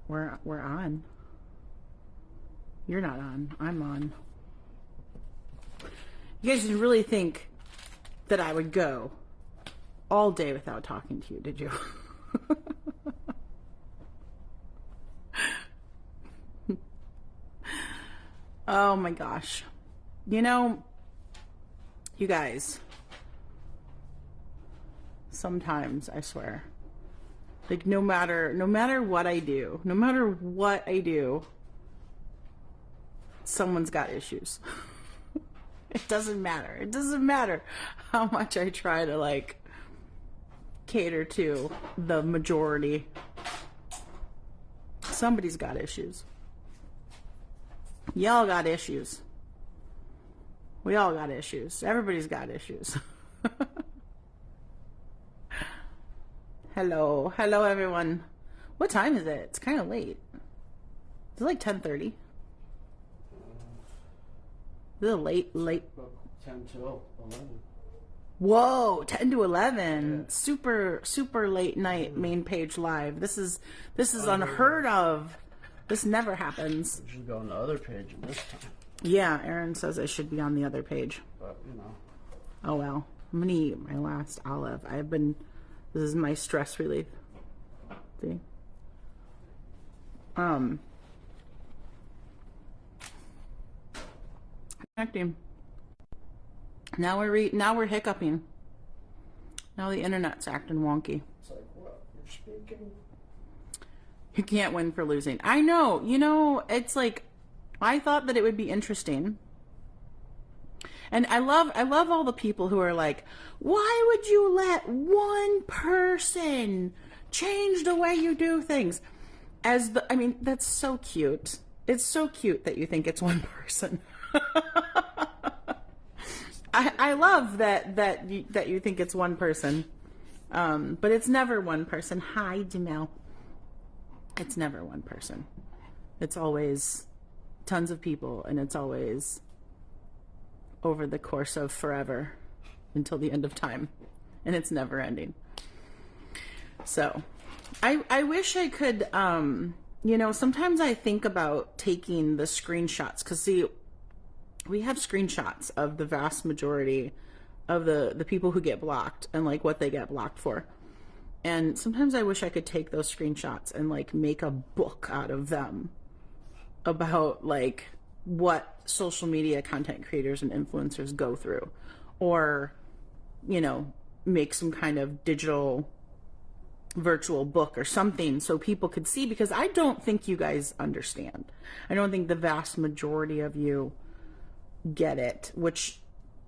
We're on. You're not on. I'm on. You guys didn't really think that I would go all day without talking to you, did you? Oh my gosh. You know, you guys, sometimes I swear, like no matter what I do, someone's got issues. It doesn't matter. It doesn't matter how much I try to like cater to the majority. Somebody's got issues. Y'all got issues. We all got issues. Everybody's got issues. Hello. Hello, everyone. What time is it? It's kind of late. Is it like 10:30? Is it late? 10 to 11. Whoa, 10 to 11. Yeah. Super late night main page live. This is unheard of. This never happens. We should go on the other page this time. Yeah, Aaron says I should be on the other page. But, you know. Oh well. I'm gonna eat my last olive. This is my stress relief. See? Connecting. Now we're hiccuping. Now the internet's acting wonky. It's like, what? You're speaking? You can't win for losing. I know. You know, it's like, I thought that it would be interesting. And I love all the people who are like, why would you let one person change the way you do things? I mean, that's so cute. It's so cute that you think it's one person. I love that you think it's one person. But it's never one person. Hi, Jamel. It's never one person. It's always tons of people, and it's always over the course of forever until the end of time, and it's never ending. So I wish I could, you know, sometimes I think about taking the screenshots, because see, we have screenshots of the vast majority of the people who get blocked and like what they get blocked for. And sometimes I wish I could take those screenshots and like make a book out of them about like what social media content creators and influencers go through, or, you know, make some kind of digital virtual book or something so people could see, because I don't think you guys understand. I don't think the vast majority of you get it, which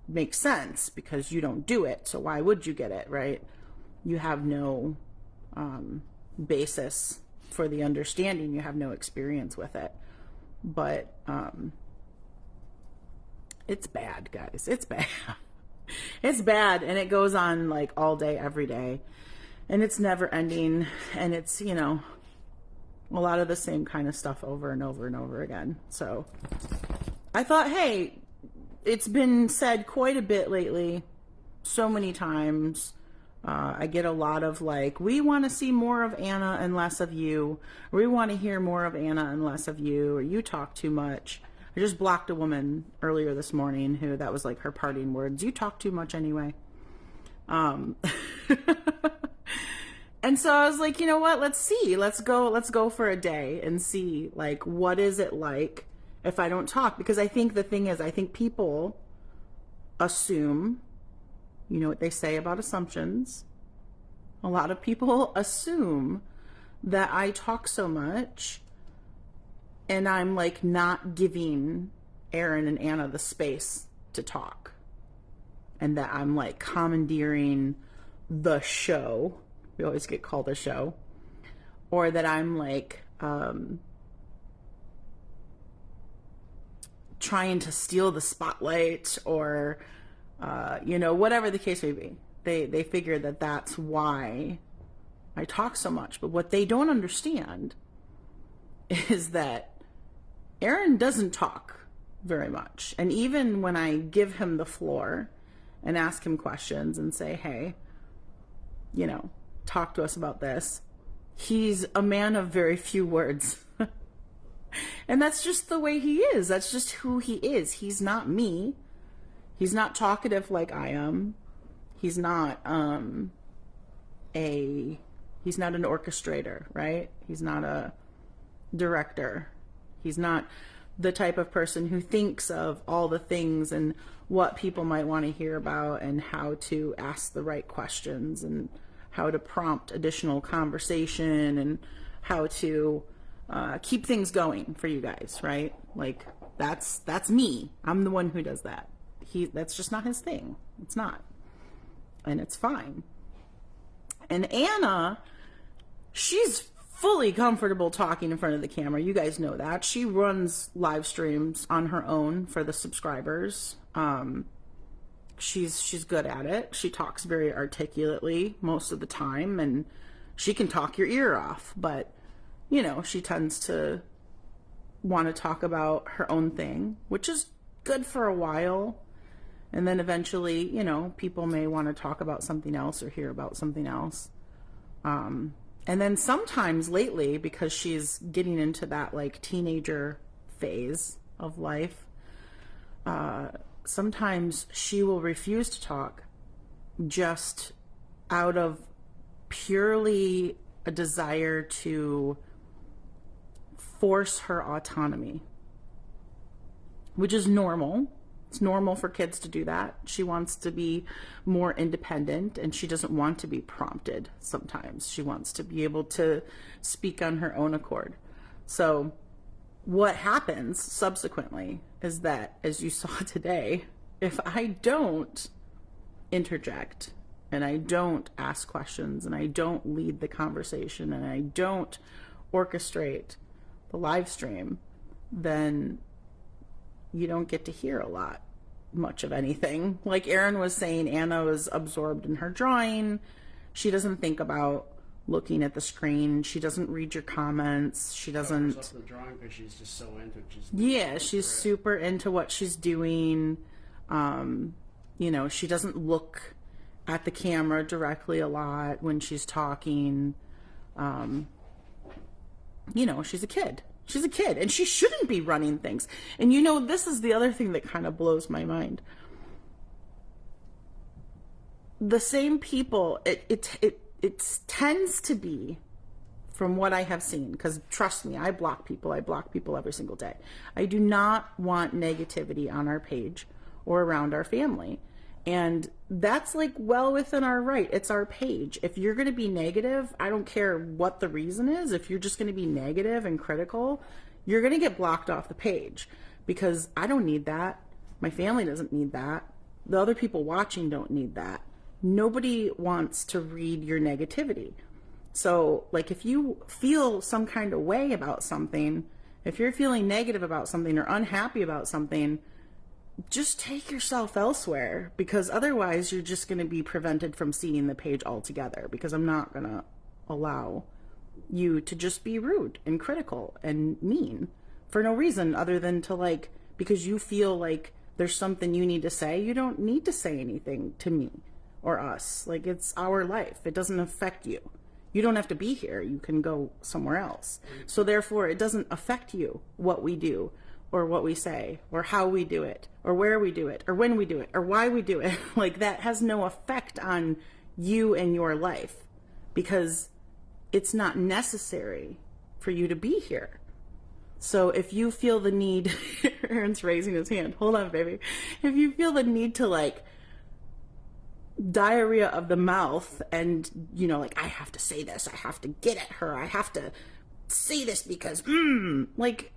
makes sense because you don't do it. So why would you get it, right? You have no basis for the understanding. You have no experience with it. But it's bad, guys. It's bad. It's bad, and it goes on like all day, every day. And it's never ending. And it's, you know, a lot of the same kind of stuff over and over and over again. So I thought, hey, it's been said quite a bit lately, so many times. I get a lot of like, we want to see more of Anna and less of you. Or we want to hear more of Anna and less of you. Or you talk too much. I just blocked a woman earlier this morning who that was like her parting words. You talk too much anyway. And so I was like, you know what? Let's see. Let's go for a day and see like, what is it like if I don't talk? Because I think the thing is, I think people assume, you know what they say about assumptions. A lot of people assume that I talk so much and I'm like not giving Aaron and Anna the space to talk. And that I'm like commandeering the show. We always get called a show. Or that I'm like trying to steal the spotlight, or you know, whatever the case may be. They figure that that's why I talk so much. But what they don't understand is that Aaron doesn't talk very much. And even when I give him the floor and ask him questions and say, hey, you know, talk to us about this, He's a man of very few words. And that's just the way he is. That's just who he is. He's not me. He's not talkative like I am. He's not he's not an orchestrator, right? He's not a director. He's not the type of person who thinks of all the things and what people might want to hear about and how to ask the right questions and how to prompt additional conversation and how to keep things going for you guys, right? Like that's me. I'm the one who does that. That's just not his thing. It's not. And it's fine. And Anna, she's fully comfortable talking in front of the camera. You guys know that. She runs live streams on her own for the subscribers. She's good at it. She talks very articulately most of the time, and she can talk your ear off. But, you know, she tends to want to talk about her own thing, which is good for a while. And then eventually, you know, people may want to talk about something else or hear about something else. And then sometimes lately, because she's getting into that like teenager phase of life, sometimes she will refuse to talk just out of purely a desire to force her autonomy, which is normal. It's normal for kids to do that. She wants to be more independent and she doesn't want to be prompted sometimes. She wants to be able to speak on her own accord. So what happens subsequently is that, as you saw today, if I don't interject and I don't ask questions and I don't lead the conversation and I don't orchestrate the live stream, then you don't get to hear much of anything. Like Erin was saying, Anna was absorbed in her drawing. She doesn't think about looking at the screen. She doesn't read your comments. She doesn't. Up the drawing because she's just so into it. Yeah, she's super into what she's doing. You know, she doesn't look at the camera directly a lot when she's talking. You know, she's a kid. She's a kid, and she shouldn't be running things. And you know, this is the other thing that kind of blows my mind. The same people, it tends to be, from what I have seen, because trust me, I block people every single day. I do not want negativity on our page or around our family. And that's like well within our right. It's our page. If you're going to be negative, I don't care what the reason is. If you're just going to be negative and critical, you're going to get blocked off the page, because I don't need that. My family doesn't need that. The other people watching don't need that. Nobody wants to read your negativity. So like if you feel some kind of way about something, if you're feeling negative about something or unhappy about something, just take yourself elsewhere, because otherwise you're just going to be prevented from seeing the page altogether, because I'm not going to allow you to just be rude and critical and mean for no reason other than to, like, because you feel like there's something you need to say. You don't need to say anything to me or us. Like, it's our life. It doesn't affect you. You don't have to be here. You can go somewhere else. So therefore it doesn't affect you what we do or what we say, or how we do it, or where we do it, or when we do it, or why we do it. Like, that has no effect on you and your life, because it's not necessary for you to be here. So if you feel the need, Aaron's raising his hand. Hold on, baby. If you feel the need to, like, diarrhea of the mouth and, you know, like, I have to say this, I have to get at her, I have to say this because, like,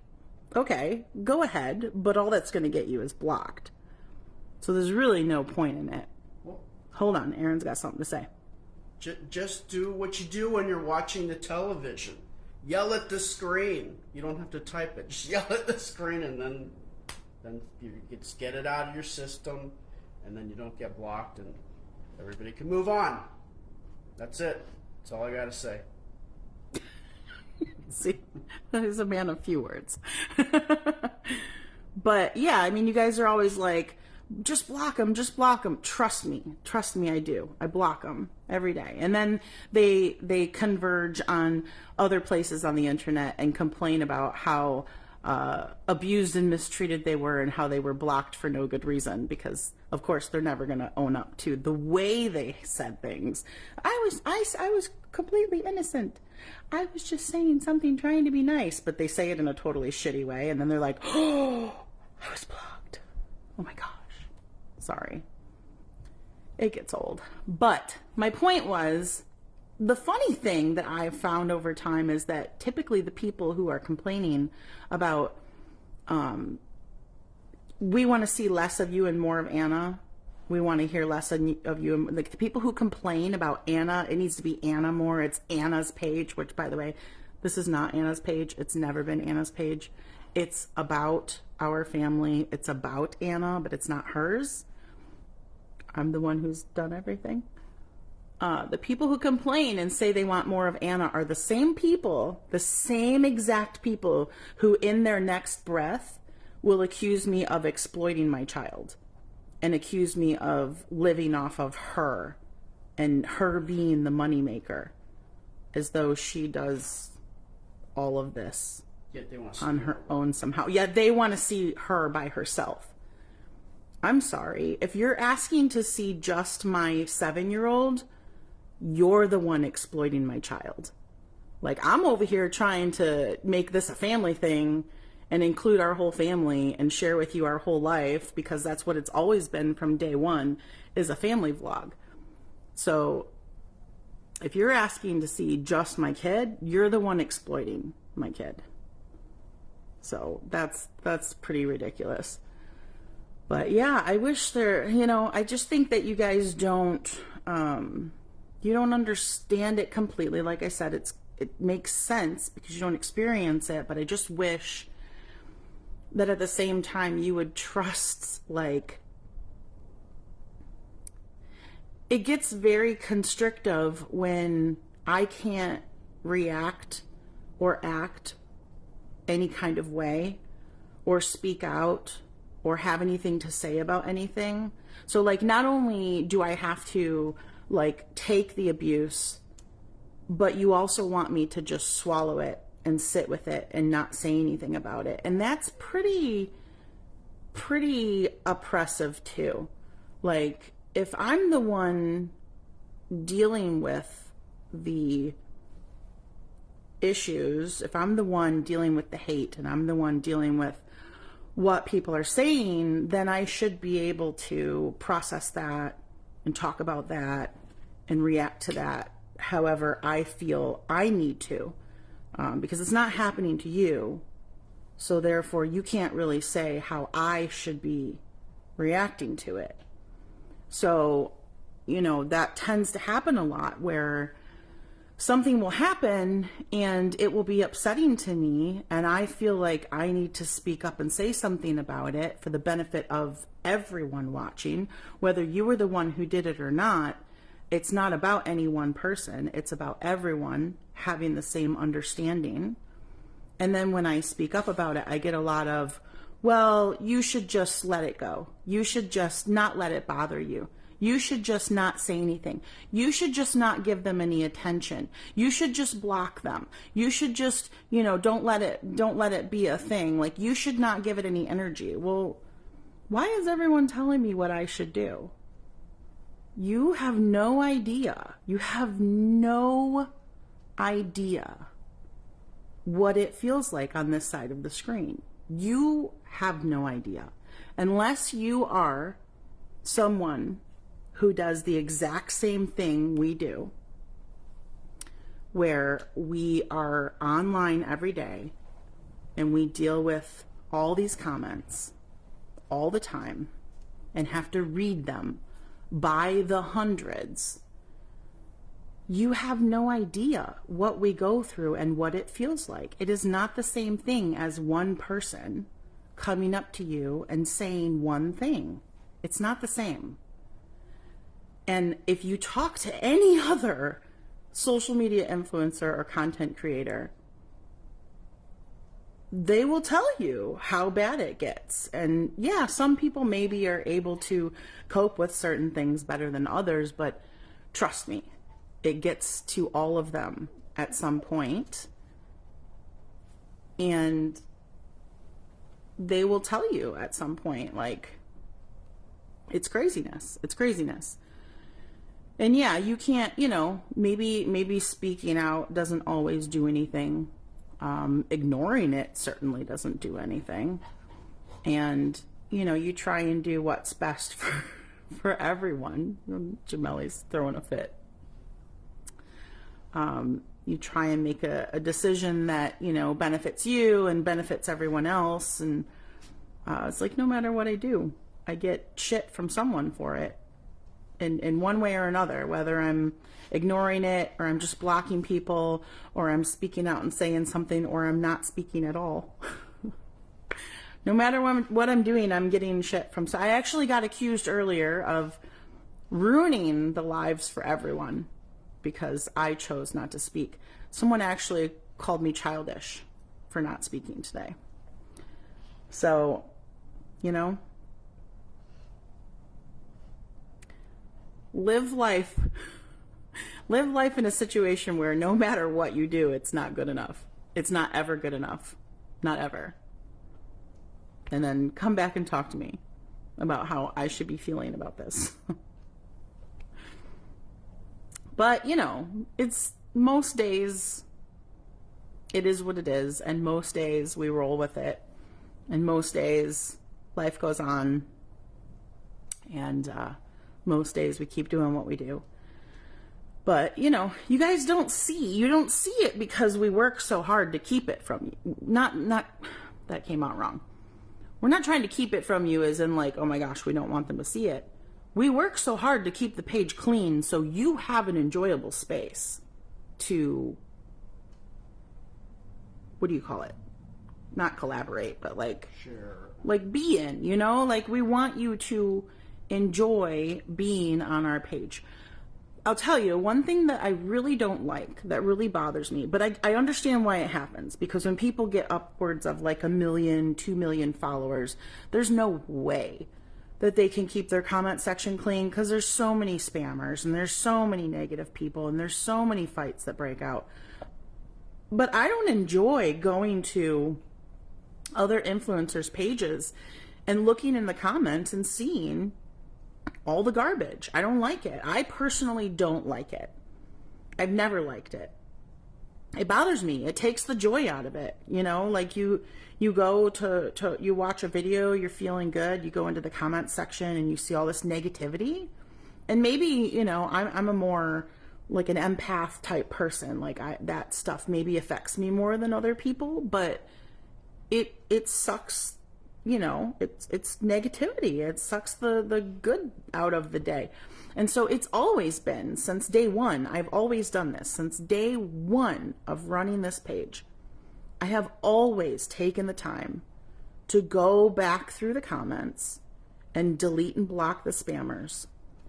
okay, go ahead, but all that's going to get you is blocked. So there's really no point in it. Well, hold on, Aaron's got something to say. Just do what you do when you're watching the television. Yell at the screen. You don't have to type it. Just yell at the screen, and then you just get it out of your system, and then you don't get blocked, and everybody can move on. That's it. That's all I got to say. See, he's a man of few words. But yeah, I mean, you guys are always like, just block them, just block them. Trust me, I do. I block them. every day. And then they converge on other places on the internet and complain about how abused and mistreated they were and how they were blocked for no good reason, because of course they're never going to own up to the way they said things. I was completely innocent. I was just saying something, trying to be nice, but they say it in a totally shitty way, and then they're like, oh, I was blocked. Oh my gosh. Sorry. It gets old. But my point was, the funny thing that I've found over time is that typically the people who are complaining about, we want to see less of you and more of Anna. We want to hear less of you. Like the people who complain about Anna, it needs to be Anna more. It's Anna's page, which, by the way, this is not Anna's page. It's never been Anna's page. It's about our family. It's about Anna, but it's not hers. I'm the one who's done everything. The people who complain and say they want more of Anna are the same people, the same exact people who in their next breath will accuse me of exploiting my child and accuse me of living off of her and her being the moneymaker, as though she does all of this on her own somehow. Yeah, they want to see her by herself. I'm sorry. If you're asking to see just my 7-year-old, you're the one exploiting my child. Like, I'm over here trying to make this a family thing and include our whole family and share with you our whole life, because that's what it's always been from day one, is a family vlog. So if you're asking to see just my kid, you're the one exploiting my kid. So that's pretty ridiculous. But yeah, I wish I just think that you guys don't understand it completely. Like I said, it makes sense because you don't experience it, but I just wish that at the same time you would trust, like, it gets very constrictive when I can't react or act any kind of way or speak out or have anything to say about anything. So, like, not only do I have to, like, take the abuse, but you also want me to just swallow it and sit with it and not say anything about it. And that's pretty oppressive too. Like, if I'm the one dealing with the issues, if I'm the one dealing with the hate and I'm the one dealing with what people are saying, then I should be able to process that and talk about that and react to that however I feel I need to, because it's not happening to you, so therefore you can't really say how I should be reacting to it. So, that tends to happen a lot, where something will happen and it will be upsetting to me, and I feel like I need to speak up and say something about it for the benefit of everyone watching, whether you were the one who did it or not. It's not about any one person. It's about everyone having the same understanding. And then when I speak up about it, I get a lot of, well, you should just let it go. You should just not let it bother you. You should just not say anything. You should just not give them any attention. You should just block them. You should just, don't let it be a thing. Like, you should not give it any energy. Well, why is everyone telling me what I should do? You have no idea. You have no idea what it feels like on this side of the screen. You have no idea. Unless you are someone who does the exact same thing we do, where we are online every day and we deal with all these comments all the time and have to read them by the hundreds. You have no idea what we go through and what it feels like. It is not the same thing as one person coming up to you and saying one thing. It's not the same. And if you talk to any other social media influencer or content creator, they will tell you how bad it gets. And yeah, some people maybe are able to cope with certain things better than others, but trust me, it gets to all of them at some point, and they will tell you at some point, like, it's craziness. It's craziness. And yeah, you can't, maybe speaking out doesn't always do anything. Ignoring it certainly doesn't do anything. And, you try and do what's best for everyone. Jamelli's throwing a fit. You try and make a decision that, benefits you and benefits everyone else. And it's like, no matter what I do, I get shit from someone for it in one way or another, whether I'm ignoring it or I'm just blocking people or I'm speaking out and saying something or I'm not speaking at all. No matter what I'm doing, I'm getting shit from. So I actually got accused earlier of ruining the lives for everyone because I chose not to speak. Someone actually called me childish for not speaking today. So, live life in a situation where no matter what you do, it's not good enough. It's not ever good enough. Not ever. And then come back and talk to me about how I should be feeling about this. But, it's most days it is what it is, and most days we roll with it, and most days life goes on, and most days we keep doing what we do. But, you guys don't see it because we work so hard to keep it from you. Not, that came out wrong. We're not trying to keep it from you as in like, oh my gosh, we don't want them to see it. We work so hard to keep the page clean so you have an enjoyable space to, what do you call it? Not collaborate, but like, share. Like be in, like we want you to enjoy being on our page. I'll tell you, one thing that I really don't like, that really bothers me, but I understand why it happens, because when people get upwards of like 1 million, 2 million followers, there's no way that they can keep their comment section clean because there's so many spammers and there's so many negative people and there's so many fights that break out. But I don't enjoy going to other influencers' pages and looking in the comments and seeing all the garbage. I don't like it. I personally don't like it. I've never liked it. It bothers me. It takes the joy out of it. Like you go to you watch a video, you're feeling good, you go into the comment section and you see all this negativity. And maybe, I'm a more like an empath type person. Like that stuff maybe affects me more than other people, but it sucks. It's negativity. It sucks the good out of the day. And so it's always been, since day one, I've always done this. Since day one of running this page, I have always taken the time to go back through the comments and delete and block the spammers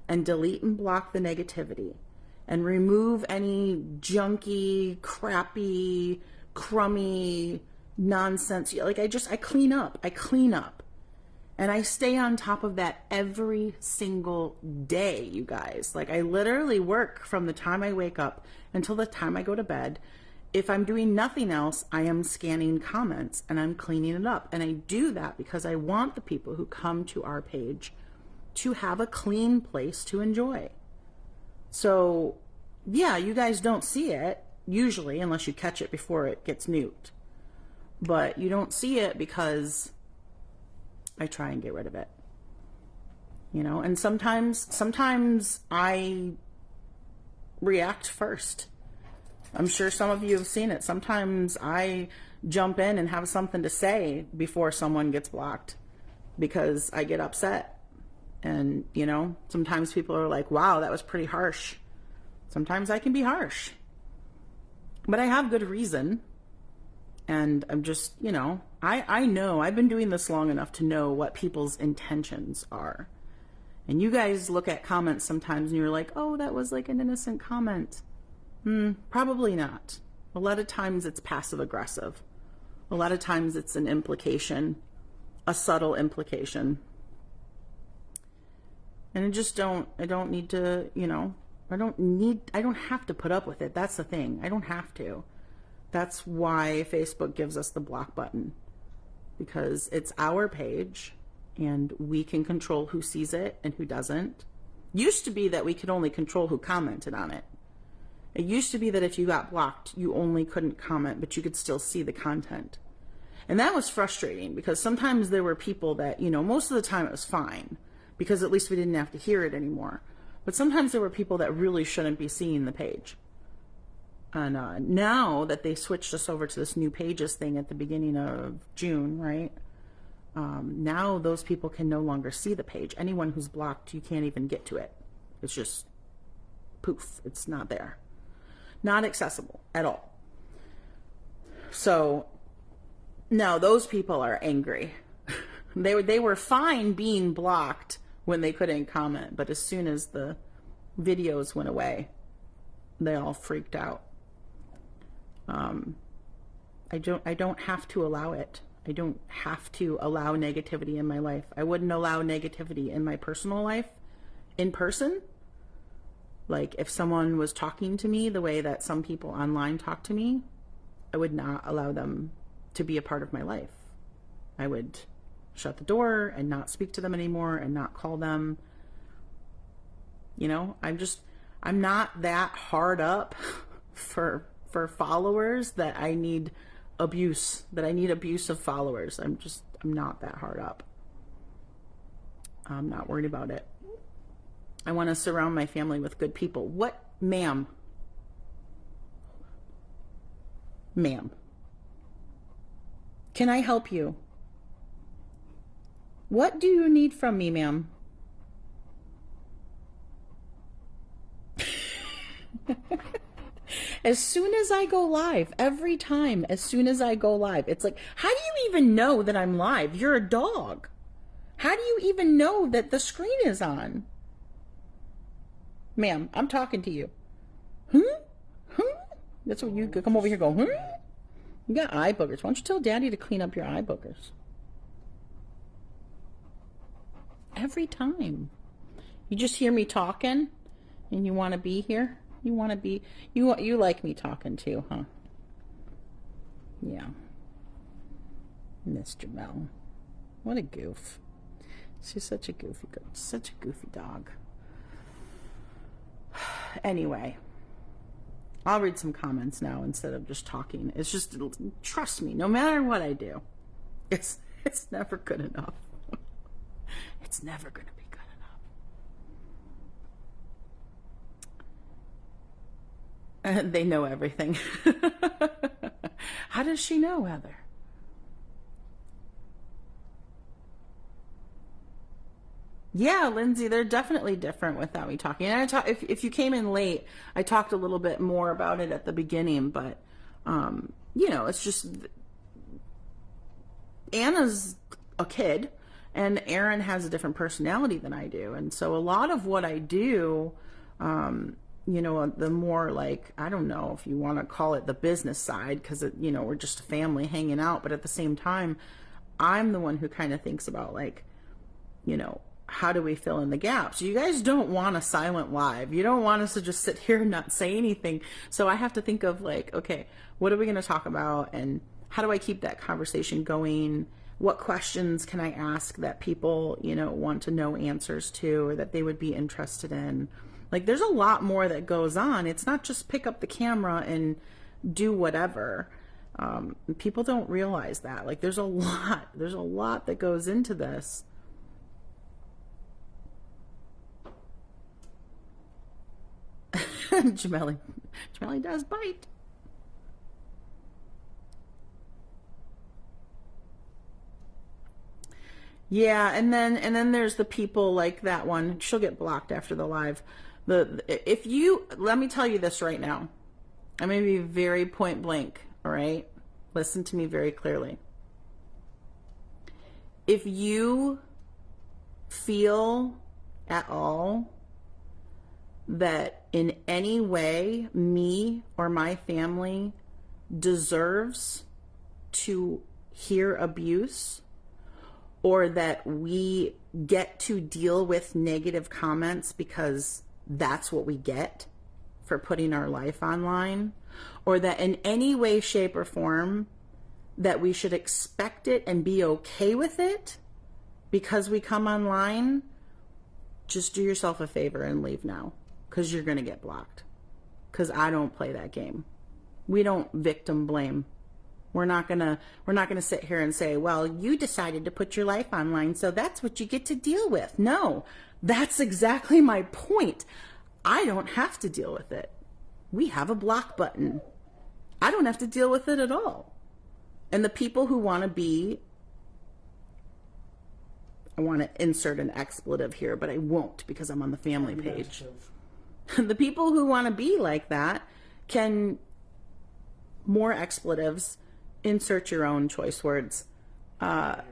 and delete and block the negativity and remove any junky, crappy, crummy nonsense. Like I clean up. And I stay on top of that every single day, you guys. Like I literally work from the time I wake up until the time I go to bed. If I'm doing nothing else, I am scanning comments and I'm cleaning it up. And I do that because I want the people who come to our page to have a clean place to enjoy. So yeah, you guys don't see it usually unless you catch it before it gets nuked. But you don't see it because I try and get rid of it. And sometimes I react first. I'm sure some of you have seen it. Sometimes I jump in and have something to say before someone gets blocked because I get upset. And, sometimes people are like, wow, that was pretty harsh. Sometimes I can be harsh. But I have good reason. And I'm just, I know I've been doing this long enough to know what people's intentions are. And you guys look at comments sometimes and you're like, oh, that was like an innocent comment. Probably not. A lot of times it's passive aggressive. A lot of times it's an implication, a subtle implication. And I don't need to, I don't have to put up with it. That's the thing. I don't have to. That's why Facebook gives us the block button, because it's our page and we can control who sees it and who doesn't. Used to be that we could only control who commented on it. It used to be that if you got blocked, you only couldn't comment, but you could still see the content. And that was frustrating, because sometimes there were people that, most of the time it was fine, because at least we didn't have to hear it anymore. But sometimes there were people that really shouldn't be seeing the page. And now that they switched us over to this new pages thing at the beginning of June, right? Now those people can no longer see the page. Anyone who's blocked, you can't even get to it. It's just poof, it's not there. Not accessible at all. So now those people are angry. They were fine being blocked when they couldn't comment, but as soon as the videos went away, they all freaked out. I don't have to allow it. I don't have to allow negativity in my life. I wouldn't allow negativity in my personal life in person. Like if someone was talking to me the way that some people online talk to me, I would not allow them to be a part of my life. I would shut the door and not speak to them anymore and not call them. I'm not that hard up for followers that I need abusive followers. I'm not that hard up. I'm not worried about it. I want to surround my family with good people. What, ma'am? Ma'am. Can I help you? What do you need from me, ma'am? As soon as I go live, every time, as soon as I go live, it's like, how do you even know that I'm live? You're a dog. How do you even know that the screen is on? Ma'am, I'm talking to you. That's what you come over here and go, You got eye boogers. Why don't you tell Daddy to clean up your eye boogers? Every time. You just hear me talking and you want to be here? You want to be, you like me talking too, huh? Yeah. Mr. Mel. What a goof. She's such a goofy dog. Anyway, I'll read some comments now instead of just talking. It's just, trust me, no matter what I do, it's never good enough. It's never going to be good enough. They know everything. How does she know, Heather? Yeah, Lindsay, they're definitely different without me talking. And if you came in late, I talked a little bit more about it at the beginning, but it's just Anna's a kid and Aaron has a different personality than I do. And so a lot of what I do, the more like, I don't know if you want to call it the business side, because we're just a family hanging out, but at the same time, I'm the one who kind of thinks about like, how do we fill in the gaps? You guys don't want a silent live. You don't want us to just sit here and not say anything. So I have to think of like, okay, what are we going to talk about? And how do I keep that conversation going? What questions can I ask that people, want to know answers to, or that they would be interested in? Like, there's a lot more that goes on. It's not just pick up the camera and do whatever. People don't realize that. Like, there's a lot that goes into this. Jamelli does bite. Yeah, and then there's the people like that one. She'll get blocked after the live. Let me tell you this right now. I'm going to be very point blank, all right? Listen to me very clearly. If you feel at all that in any way me or my family deserves to hear abuse, or that we get to deal with negative comments because that's what we get for putting our life online, or that in any way, shape, or form that we should expect it and be okay with it because we come online, just do yourself a favor and leave now, because you're going to get blocked. Because I don't play that game. We don't victim blame. We're not gonna sit here and say, well, you decided to put your life online, so that's what you get to deal with. No, that's exactly my point. I don't have to deal with it. We have a block button. I don't have to deal with it at all. And the people who want to be, I want to insert an expletive here, but I won't because I'm on the family page. The people who want to be like that can, more expletives, insert your own choice words,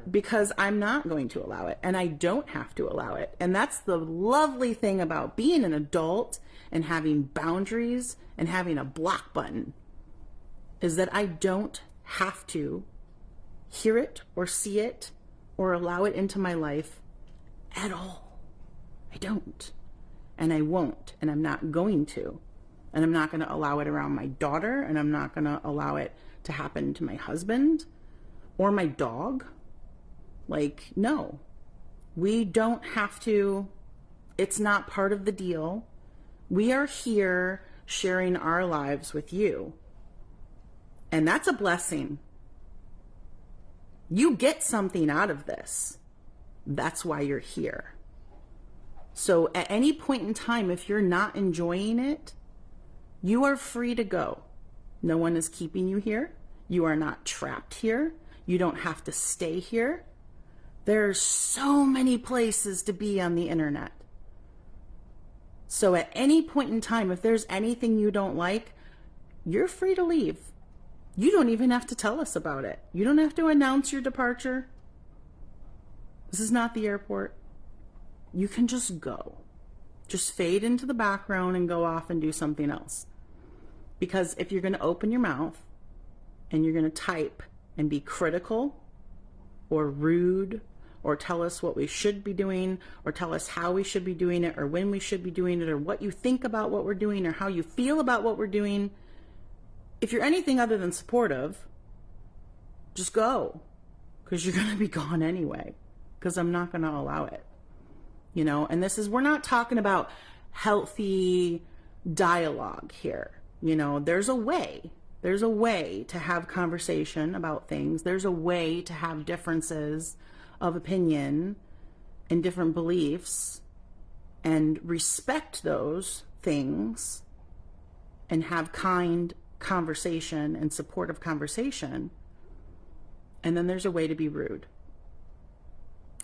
because I'm not going to allow it, and I don't have to allow it. And that's the lovely thing about being an adult and having boundaries and having a block button, is that I don't have to hear it or see it or allow it into my life at all. I don't. And I won't, and I'm not going to. And I'm not going to allow it around my daughter, and I'm not going to allow it to happen to my husband or my dog. Like, no. We don't have to. It's not part of the deal. We are here sharing our lives with you. And that's a blessing. You get something out of this. That's why you're here. So at any point in time, if you're not enjoying it, you are free to go. No one is keeping you here. You are not trapped here. You don't have to stay here. There's so many places to be on the internet. So at any point in time, if there's anything you don't like, you're free to leave. You don't even have to tell us about it. You don't have to announce your departure. This is not the airport. You can just go. Just fade into the background and go off and do something else. Because if you're going to open your mouth and you're going to type and be critical or rude or tell us what we should be doing or tell us how we should be doing it or when we should be doing it or what you think about what we're doing or how you feel about what we're doing, if you're anything other than supportive, just go. Because you're going to be gone anyway. Because I'm not going to allow it. You know, and this is, we're not talking about healthy dialogue here. You know, there's a way to have conversation about things. There's a way to have differences of opinion and different beliefs and respect those things and have kind conversation and supportive conversation. And then there's a way to be rude.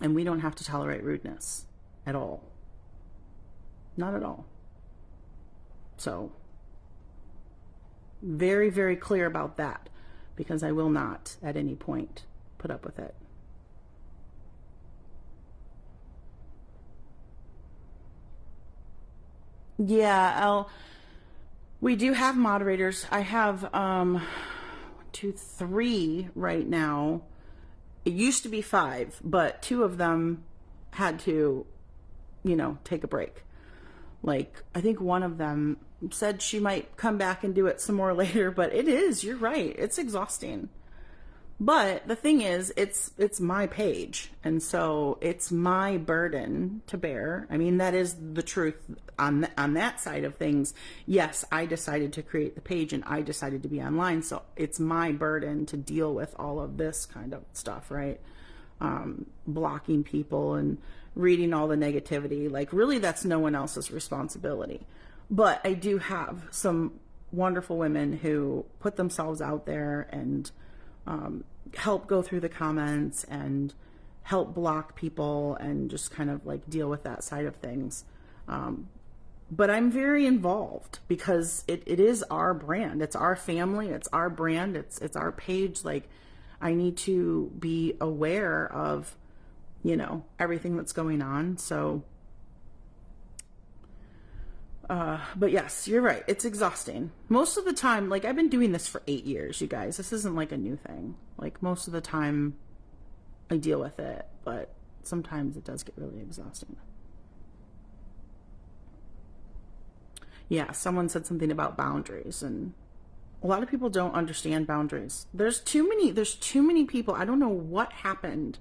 And we don't have to tolerate rudeness. At all. Not at all. So, very, very clear about that, because I will not at any point put up with it. Yeah, we do have moderators. I have 1, 2, 3 right now. It used to be 5, but 2 of them had to, you know, take a break. Like, I think one of them said she might come back and do it some more later, but you're right, it's exhausting. But the thing is, it's my page, and so it's my burden to bear. I mean, that is the truth on that side of things. Yes, I decided to create the page and I decided to be online, so it's my burden to deal with all of this kind of stuff, right? Blocking people and reading all the negativity. Like, really, that's no one else's responsibility. But I do have some wonderful women who put themselves out there and help go through the comments and help block people and just kind of like deal with that side of things. But I'm very involved because it is our brand. It's our family. It's our brand. It's our page. Like, I need to be aware of, you know, everything that's going on. So, but yes, you're right. It's exhausting. Most of the time, like, I've been doing this for 8 years, you guys. This isn't like a new thing. Like, most of the time I deal with it, but sometimes it does get really exhausting. Yeah, someone said something about boundaries, and a lot of people don't understand boundaries. There's too many people. I don't know what happened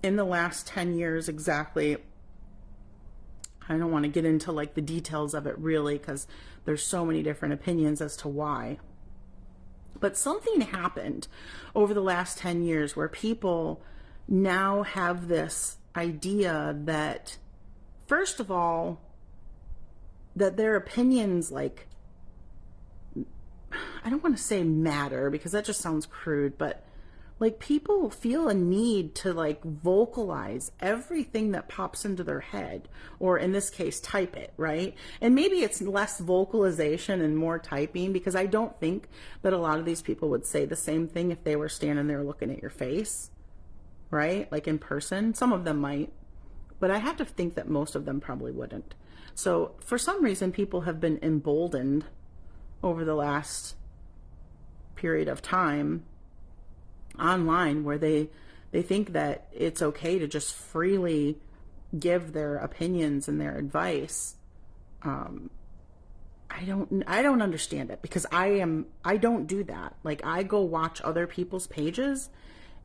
in the last 10 years exactly. I don't want to get into like the details of it really, because there's so many different opinions as to why. But something happened over the last 10 years where people now have this idea that, first of all, that their opinions, like, I don't want to say matter because that just sounds crude, but like people feel a need to like vocalize everything that pops into their head, or in this case, type it, right? And maybe it's less vocalization and more typing, because I don't think that a lot of these people would say the same thing if they were standing there looking at your face, right? Like in person. Some of them might, but I have to think that most of them probably wouldn't. So for some reason, people have been emboldened over the last period of time online where they think that it's okay to just freely give their opinions and their advice. I don't understand it, because I don't do that. Like, I go watch other people's pages,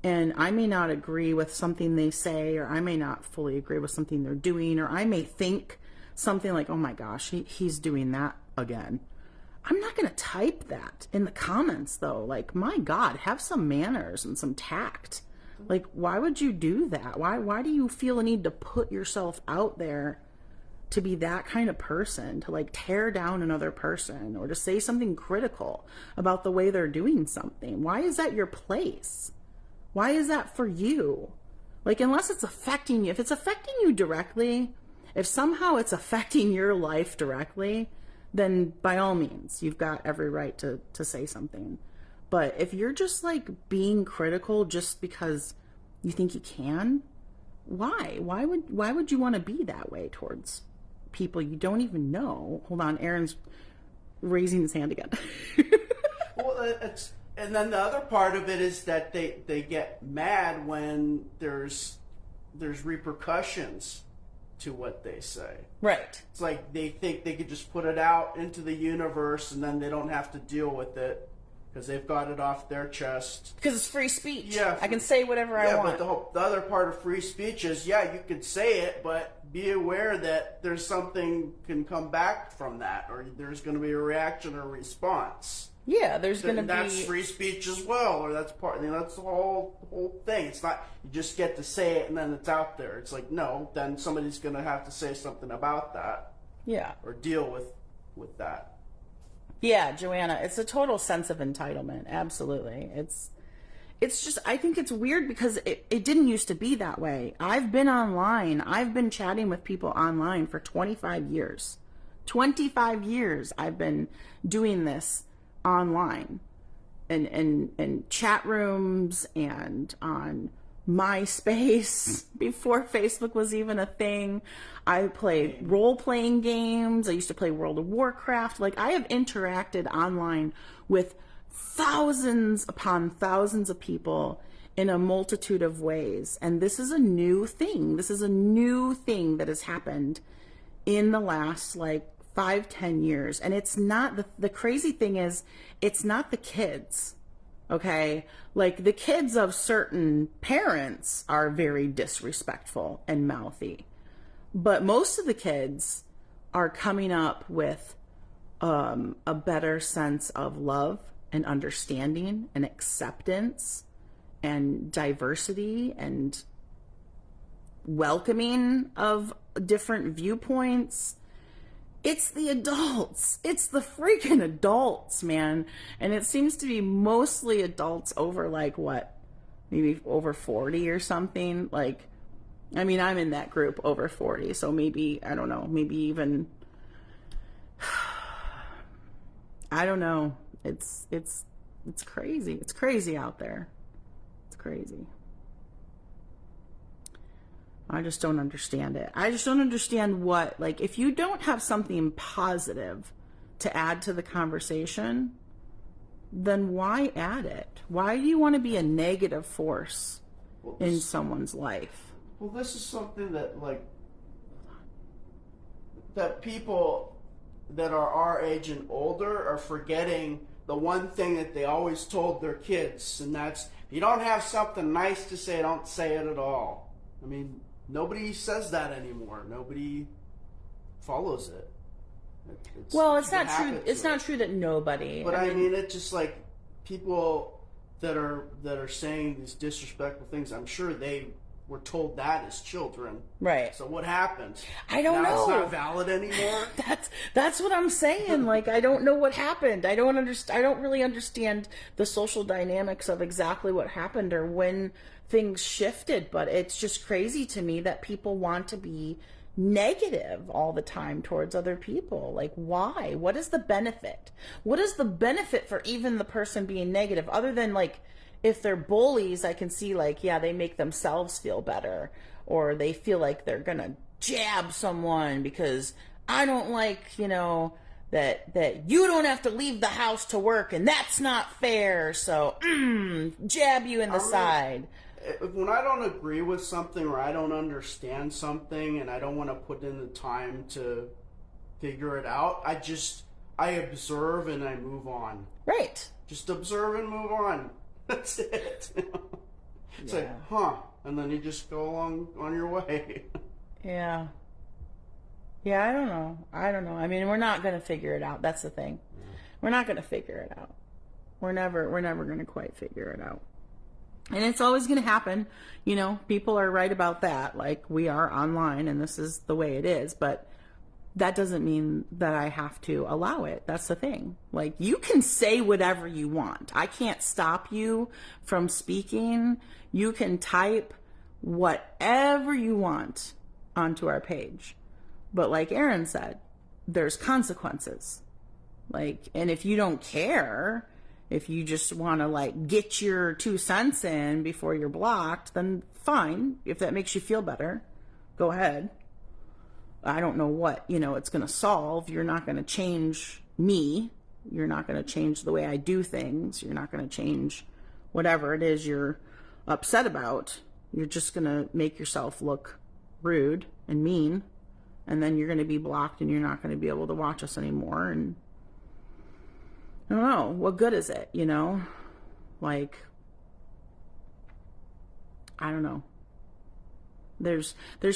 and I may not agree with something they say, or I may not fully agree with something they're doing, or I may think something like, oh my gosh, he's doing that again. I'm not going to type that in the comments, though. Like, my God, have some manners and some tact. Like, why would you do that? Why do you feel a need to put yourself out there to be that kind of person, to like tear down another person, or to say something critical about the way they're doing something? Why is that your place? Why is that for you? Like, unless it's affecting you, if it's affecting you directly, if somehow it's affecting your life directly, then by all means, you've got every right to say something. But if you're just like being critical just because you think you can, why? Why would you want to be that way towards people you don't even know? Hold on, Aaron's raising his hand again. Well, and then the other part of it is that they get mad when there's repercussions to what they say. Right. It's like they think they could just put it out into the universe and then they don't have to deal with it because they've got it off their chest. Because it's free speech. Yeah. I can say whatever I want. But the other part of free speech is, yeah, you could say it, but be aware that there's something can come back from that, or there's going to be a reaction or response. Yeah, there's going to be... That's free speech as well, or that's part. That's the whole thing. It's not you just get to say it and then it's out there. It's like, no, then somebody's going to have to say something about that. Yeah. Or deal with that. Yeah, Joanna, it's a total sense of entitlement. Absolutely. It's just, I think it's weird because it didn't used to be that way. I've been online. I've been chatting with people online for 25 years. 25 years I've been doing this online, and chat rooms, and on MySpace before Facebook was even a thing. I played role-playing games. I used to play World of Warcraft. Like, I have interacted online with thousands upon thousands of people in a multitude of ways. And this is a new thing. This is a new thing that has happened in the last, like, 5-10 years. And it's not, the crazy thing is, it's not the kids. Okay, like the kids of certain parents are very disrespectful and mouthy, but most of the kids are coming up with a better sense of love and understanding and acceptance and diversity and welcoming of different viewpoints. It's the adults. It's the freaking adults, man. And it seems to be mostly adults over, like, what? Maybe over 40 or something. Like, I mean, I'm in that group over 40. So maybe, I don't know, maybe even, I don't know. It's crazy. It's crazy out there. It's crazy. I just don't understand it. I just don't understand what, like, if you don't have something positive to add to the conversation, then why add it? Why do you want to be a negative force in someone's life? Well, this is something that, like, that people that are our age and older are forgetting the one thing that they always told their kids, and that's, if you don't have something nice to say, don't say it at all. I mean, nobody says that anymore. Nobody follows it. Well, it's not true. It's not true that nobody. But I mean, it's just like people that are saying these disrespectful things. I'm sure they were told that as children. Right. So what happened? I don't know. It's not valid anymore. That's what I'm saying. Like, I don't know what happened. I don't really understand the social dynamics of exactly what happened or when things shifted. But it's just crazy to me that people want to be negative all the time towards other people. Like, why? What is the benefit? What is the benefit for even the person being negative, other than, like, if they're bullies, I can see, like, yeah, they make themselves feel better, or they feel like they're gonna jab someone because I don't like, that you don't have to leave the house to work and that's not fair, so jab you in the side. When I don't agree with something or I don't understand something and I don't want to put in the time to figure it out, I observe and I move on. Right. Just observe and move on. That's it. It's like, and then you just go along on your way. Yeah. Yeah, I don't know. I mean, we're not going to figure it out. That's the thing. We're not going to figure it out. We're never going to quite figure it out. And it's always going to happen. People are right about that. Like, we are online and this is the way it is, but that doesn't mean that I have to allow it. That's the thing. Like, you can say whatever you want. I can't stop you from speaking. You can type whatever you want onto our page. But like Aaron said, there's consequences. Like, and if you don't care, if you just want to, like, get your 2 cents in before you're blocked, then fine. If that makes you feel better, go ahead. I don't know what, it's going to solve. You're not going to change me. You're not going to change the way I do things. You're not going to change whatever it is you're upset about. You're just going to make yourself look rude and mean. And then you're going to be blocked and you're not going to be able to watch us anymore. And I don't know. What good is it, Like, I don't know. There's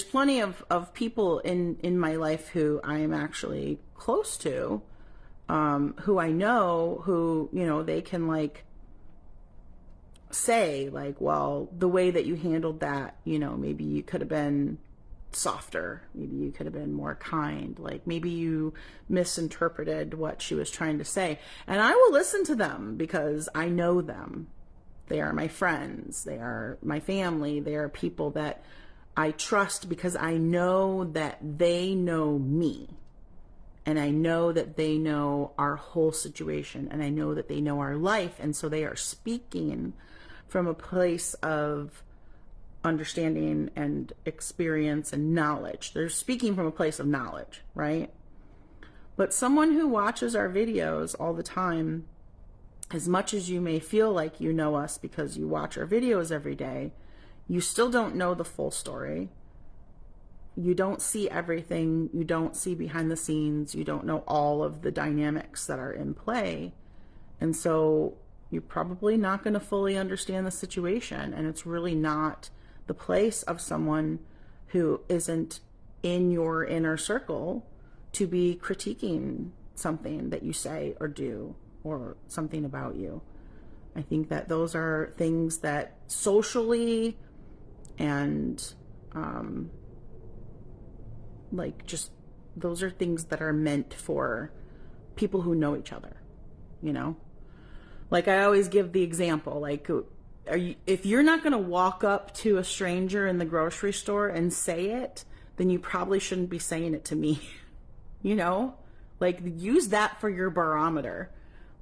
plenty of people in my life who I am actually close to, who I know, who, they can, like, say, like, well, the way that you handled that, maybe you could have been softer. Maybe you could have been more kind. Like, maybe you misinterpreted what she was trying to say. And I will listen to them because I know them. They are my friends. They are my family. They are people that I trust because I know that they know me, and I know that they know our whole situation, and I know that they know our life, and so they are speaking from a place of understanding and experience and knowledge. They're speaking from a place of knowledge, right? But someone who watches our videos all the time, as much as you may feel like you know us because you watch our videos every day, you still don't know the full story. You don't see everything. You don't see behind the scenes. You don't know all of the dynamics that are in play. And so you're probably not going to fully understand the situation. And it's really not the place of someone who isn't in your inner circle to be critiquing something that you say or do or something about you. I think that those are things that socially and like, just, those are things that are meant for people who know each other, Like, I always give the example, like, if you're not going to walk up to a stranger in the grocery store and say it, then you probably shouldn't be saying it to me. Like, use that for your barometer.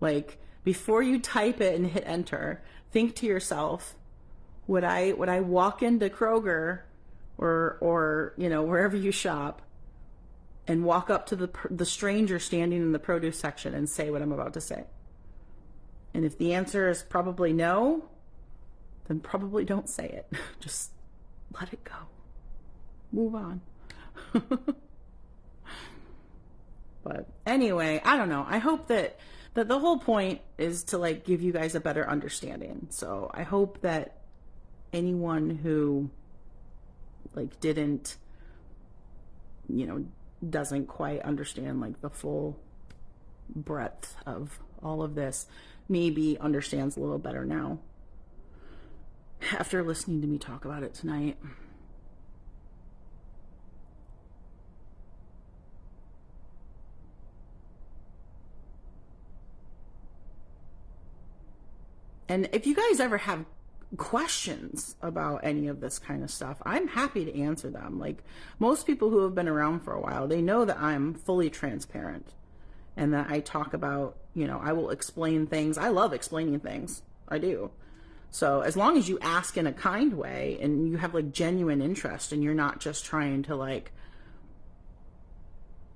Like, before you type it and hit enter, think to yourself, would I walk into Kroger or wherever you shop and walk up to the stranger standing in the produce section and say what I'm about to say? And if the answer is probably no, then probably don't say it. Just let it go. Move on. But anyway, I don't know. I hope that the whole point is to like give you guys a better understanding. So I hope that anyone who like didn't, doesn't quite understand like the full breadth of all of this maybe understands a little better now after listening to me talk about it tonight. And if you guys ever have questions about any of this kind of stuff, I'm happy to answer them. Like most people who have been around for a while, they know that I'm fully transparent and that I talk about, I will explain things. I love explaining things. I do. So as long as you ask in a kind way and you have like genuine interest and you're not just trying to like,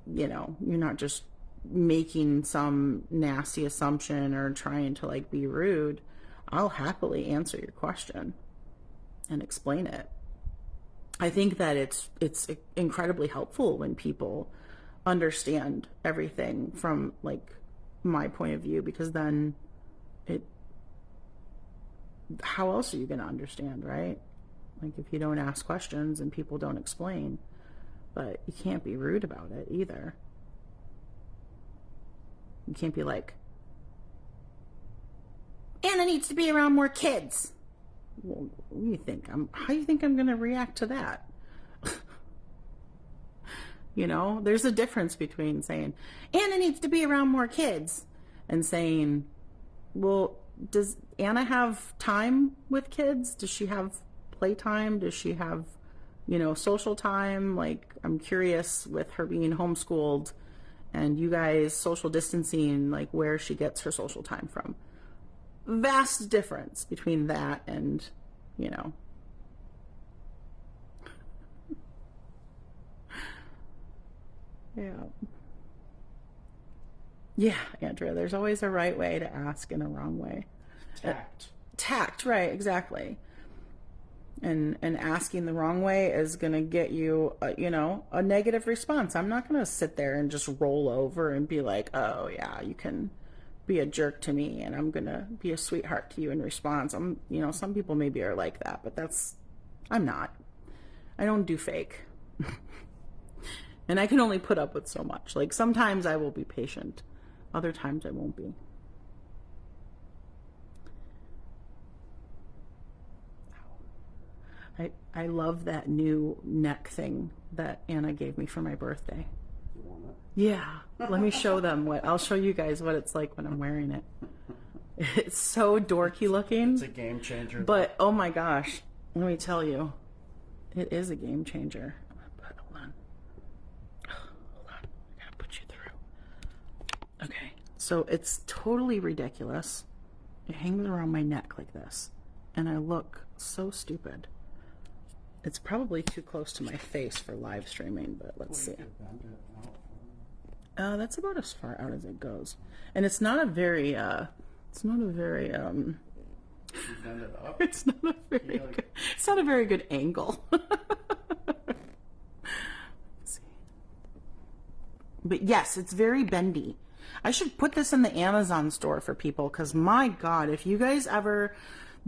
you're not just making some nasty assumption or trying to like be rude, I'll happily answer your question and explain it. I think that it's incredibly helpful when people understand everything from like my point of view, because then how else are you going to understand, right? Like if you don't ask questions and people don't explain, but you can't be rude about it either. You can't be like, Anna needs to be around more kids. Well, what do you think? How do you think I'm going to react to that? There's a difference between saying, Anna needs to be around more kids, and saying, well, does Anna have time with kids? Does she have playtime? Does she have, social time? Like, I'm curious with her being homeschooled and you guys social distancing, like where she gets her social time from. Vast difference between that and, Yeah, Andrea, there's always a right way to ask and a wrong way. Tact, right, exactly. And asking the wrong way is going to get you, a negative response. I'm not going to sit there and just roll over and be like, oh, yeah, you can be a jerk to me and I'm going to be a sweetheart to you in response. Some people maybe are like that, but I'm not. I don't do fake. And I can only put up with so much. Like sometimes I will be patient. Other times I won't be. I love that new neck thing that Anna gave me for my birthday. You want it? Yeah. Let me show them I'll show you guys what it's like when I'm wearing it. It's so dorky looking. It's a game changer. But oh my gosh, let me tell you, it is a game changer. Hold on. I gotta put you through. Okay. So it's totally ridiculous. It hangs around my neck like this. And I look so stupid. It's probably too close to my face for live streaming, but let's see. That's about as far out as it goes. And it's not a very, it's not a very good angle. But yes, it's very bendy. I should put this in the Amazon store for people, because my God, if you guys ever...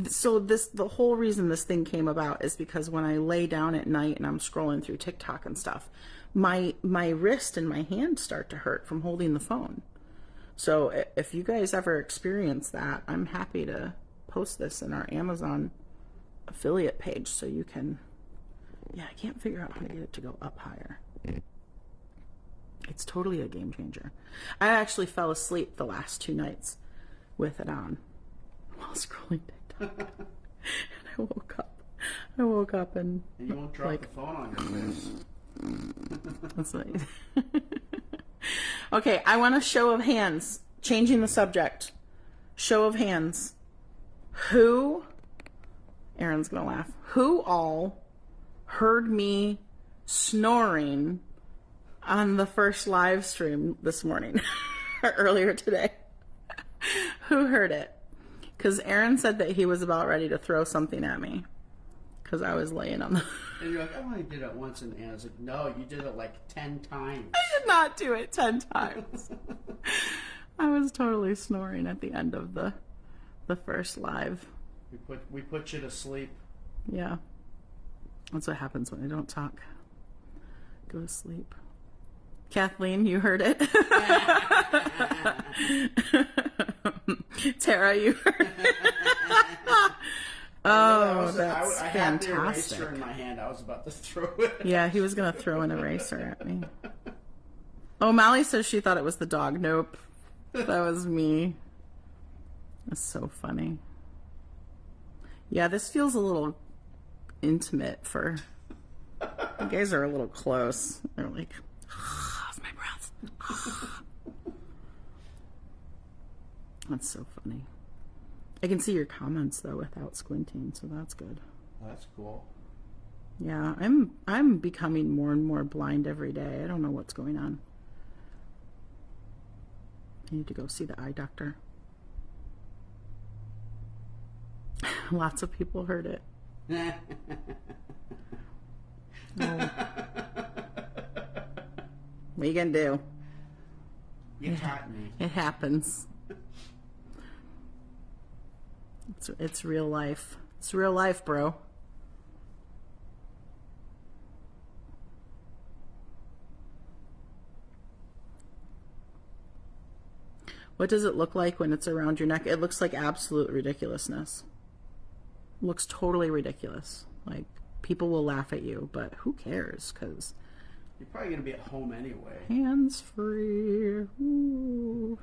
So the whole reason this thing came about is because when I lay down at night and I'm scrolling through TikTok and stuff, my wrist and my hand start to hurt from holding the phone. So if you guys ever experience that, I'm happy to post this in our Amazon affiliate page so you can... Yeah, I can't figure out how to get it to go up higher. It's totally a game changer. I actually fell asleep the last 2 nights with it on while scrolling TikTok. And I woke up and you won't drop the phone on your face. That's nice. Okay, I want a show of hands. Changing the subject. Show of hands. Who, Aaron's gonna laugh, who all heard me snoring on the first live stream this morning or earlier today? Who heard it? Because Aaron said that he was about ready to throw something at me because I was laying on the... And you're like, I only did it once, and Anna's like, no, you did it like 10 times. I did not do it 10 times. I was totally snoring at the end of the first live. We put you to sleep. Yeah. That's what happens when I don't talk. Go to sleep. Kathleen, you heard it. Tara, you heard it. Oh, that's I fantastic. had the eraser in my hand. I was about to throw it. Yeah, he was going to throw an eraser at me. Oh, Molly says she thought it was the dog. Nope. That was me. That's so funny. Yeah, this feels a little intimate for... You guys are a little close. They're like, oh, my breath. That's so funny. I can see your comments though without squinting, so that's good. That's cool. Yeah, I'm becoming more and more blind every day. I don't know what's going on. I need to go see the eye doctor. Lots of people heard it. Oh. What are you gonna do? You caught me. It happens. It's real life. It's real life, bro. What does it look like when it's around your neck? It looks like absolute ridiculousness. It looks totally ridiculous. Like, people will laugh at you, but who cares? Because you're probably going to be at home anyway. Hands free. Ooh.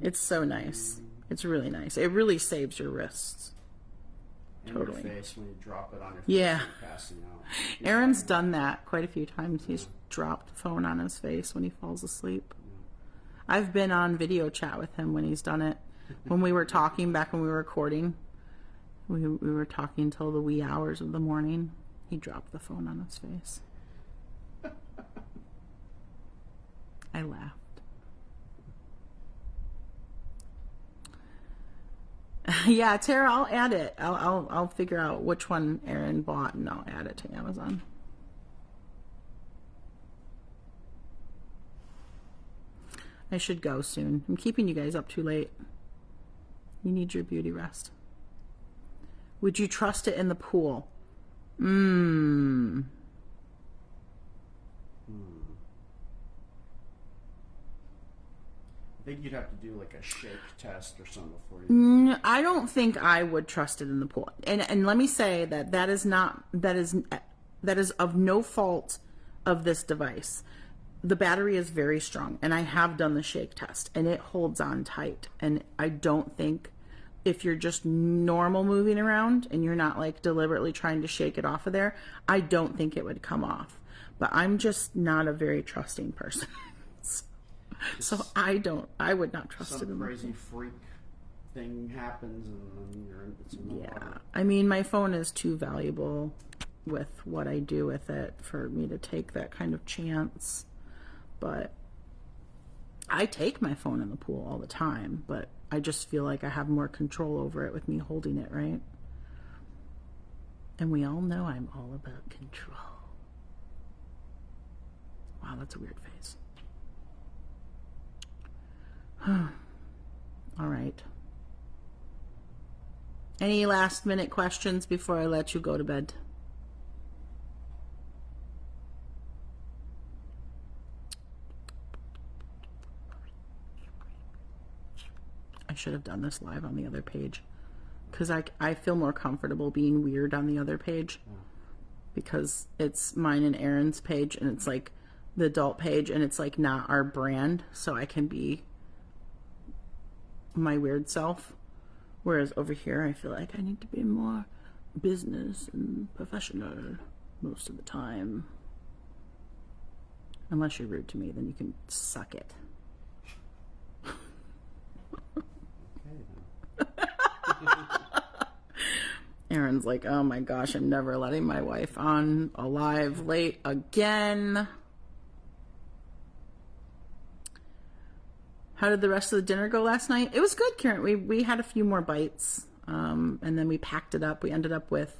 It's so nice. It's really nice. It really saves your wrists. And Totally. your face when you drop it on your face. Yeah. You're passing out. Aaron's done that quite a few times. He's dropped the phone on his face when he falls asleep. I've been on video chat with him when he's done it. When we were talking back when we were recording, we were talking till the wee hours of the morning. He dropped the phone on his face. I laughed. Yeah, Tara, I'll add it. I'll figure out which one Aaron bought and I'll add it to Amazon. I should go soon. I'm keeping you guys up too late. You need your beauty rest. Would you trust it in the pool? I think you'd have to do like a shake test or something before you... I don't think I would trust it in the pool. And let me say that is of no fault of this device. The battery is very strong, and I have done the shake test, and it holds on tight. And I don't think, if you're just normal moving around and you're not like deliberately trying to shake it off of there, I don't think it would come off. But I'm just not a very trusting person. So I would not trust it. Some crazy freak thing happens and then it's in the water. I mean, my phone is too valuable with what I do with it for me to take that kind of chance. But I take my phone in the pool all the time, but I just feel like I have more control over it with me holding it, right? And we all know I'm all about control. Wow, that's a weird face. All right. Any last minute questions before I let you go to bed? I should have done this live on the other page because I feel more comfortable being weird on the other page because it's mine and Aaron's page and it's like the adult page and it's like not our brand, so I can be my weird self, whereas over here I feel like I need to be more business and professional most of the time. Unless you're rude to me, then you can suck it. Aaron's like, oh my gosh, I'm never letting my wife on a live late again. How did the rest of the dinner go last night? It was good, Karen. We had a few more bites, and then we packed it up. We ended up with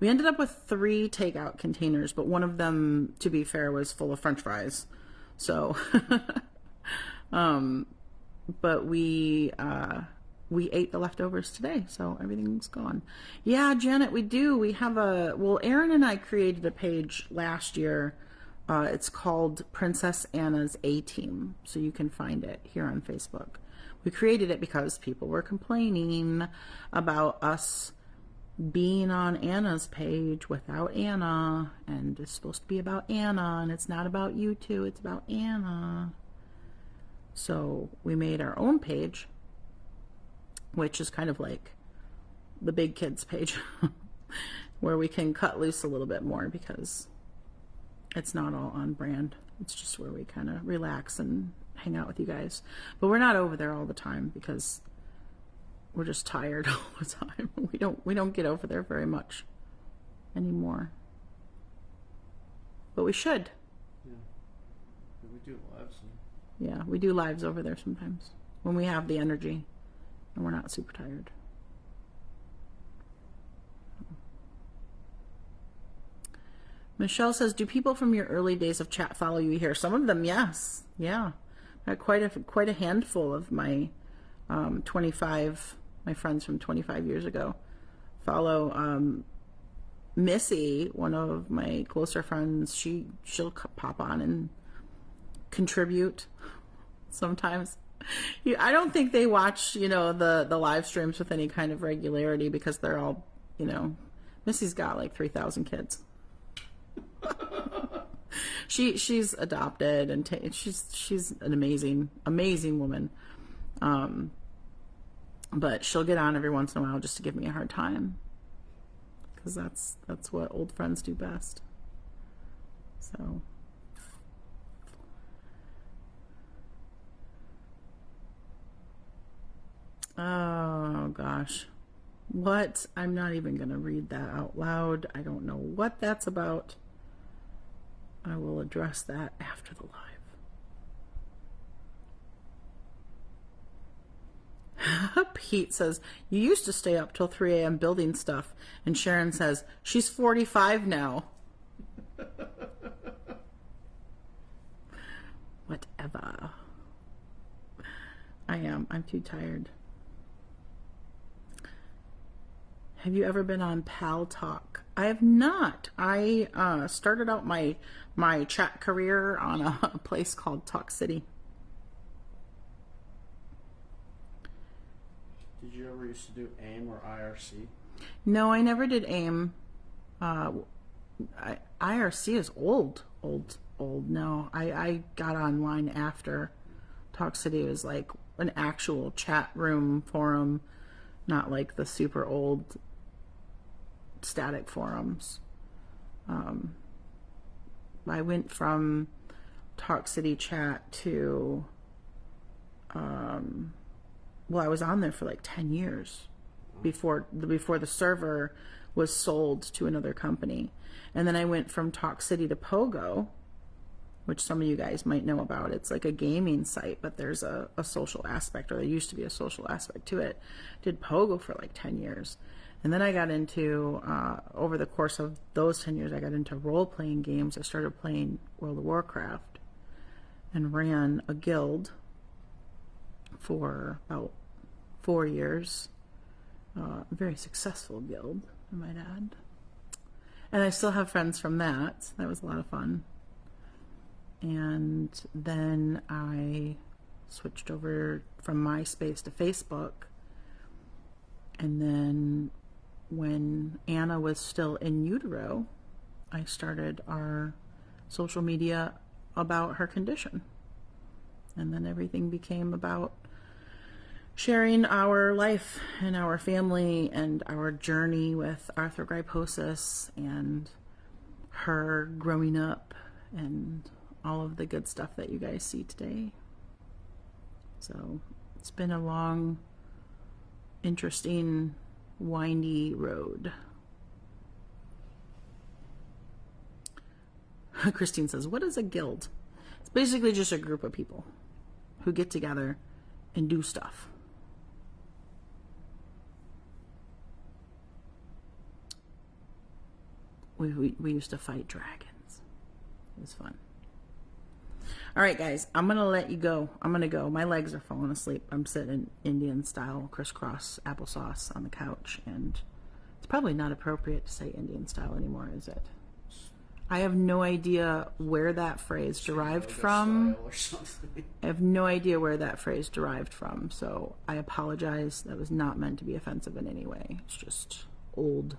We ended up with 3 takeout containers, but one of them, to be fair, was full of French fries. So, but we ate the leftovers today, so everything's gone. Yeah, Janet, we do. We have Aaron and I created a page last year. It's called Princess Anna's A-Team, so you can find it here on Facebook. We created it because people were complaining about us being on Anna's page without Anna, and it's supposed to be about Anna, and it's not about you two, it's about Anna. So we made our own page, which is kind of like the big kids page, where we can cut loose a little bit more because it's not all on brand. It's just where we kind of relax and hang out with you guys. But we're not over there all the time because we're just tired all the time. We don't get over there very much anymore. But we should. Yeah. We do lives. Yeah, we do lives over there sometimes when we have the energy and we're not super tired. Michelle says, do people from your early days of chat follow you here? Some of them, yes. Yeah. I had quite a handful of my 25, my friends from 25 years ago follow Missy, one of my closer friends. She'll pop on and contribute sometimes. I don't think they watch, the live streams with any kind of regularity because they're all, Missy's got like 3,000 kids. She's adopted and she's an amazing woman. But she'll get on every once in a while just to give me a hard time, because that's what old friends do best. So oh gosh, what? I'm not even gonna read that out loud. I don't know what that's about. I will address that after the live. Pete says, you used to stay up till 3 a.m. building stuff. And Sharon says, she's 45 now. Whatever. I am. I'm too tired. Have you ever been on Pal Talk? I have not. I started out my chat career on a place called Talk City. Did you ever used to do AIM or IRC? No, I never did AIM. IRC is old. No, I got online after Talk City. Was like an actual chat room forum, not like the super old static forums. I went from Talk City chat to I was on there for like 10 years before the server was sold to another company. And then I went from Talk City to Pogo, which some of you guys might know about. It's like a gaming site, but there's a social aspect, or there used to be a social aspect to it. Did Pogo for like 10 years. And then I got into, over the course of those 10 years, I got into role-playing games. I started playing World of Warcraft and ran a guild for about 4 years. A very successful guild, I might add. And I still have friends from that. That was a lot of fun. And then I switched over from MySpace to Facebook. And then when Anna was still in utero, I started our social media about her condition. And then everything became about sharing our life and our family and our journey with arthrogryposis and her growing up and all of the good stuff that you guys see today. So it's been a long, interesting, windy road. Christine says, what is a guild? It's basically just a group of people who get together and do stuff. We used to fight dragons. It was fun. All right, guys, I'm going to let you go. I'm going to go. My legs are falling asleep. I'm sitting Indian style, crisscross applesauce on the couch, and it's probably not appropriate to say Indian style anymore, is it? I have no idea where that phrase derived from. I have no idea where that phrase derived from, so I apologize. That was not meant to be offensive in any way. It's just old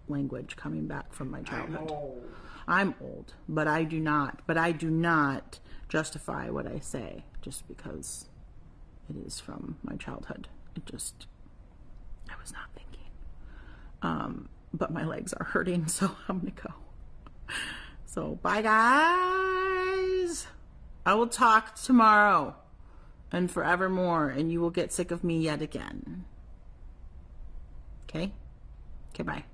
language coming back from my childhood. I'm old, but I do not justify what I say just because it is from my childhood. I was not thinking. But my legs are hurting, so I'm gonna go. So bye, guys. I will talk tomorrow and forevermore, and you will get sick of me yet again. Okay? Okay, bye.